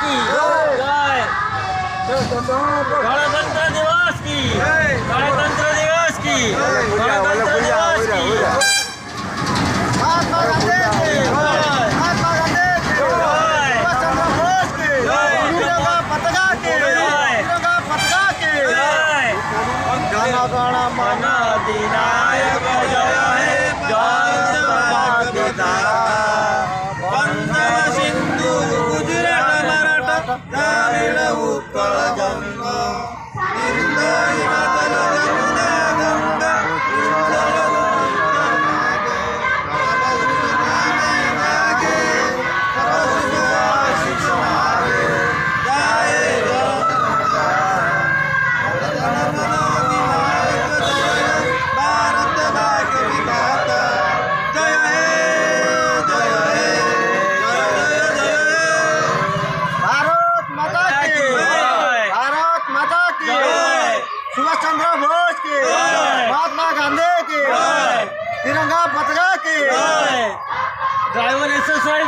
की जय। गणतंत्र दिवस की गणतंत्र दिवस की गणतंत्र दिवस की महात्मा गांधी की महात्मा गांधी की सुभाष चंद्र बोस की तिरंगा पताका की तिरंगा पताका की जन गण मन अधिनायक जय हे जय पंजाब सिंधु गुजरात मराठा द्राविड उत्कल गंगा हिमाचल यमुना गंगा सुभाष चंद्र बोस की महात्मा गांधी की तिरंगा पताका की ड्राइवर एक्सरसाइज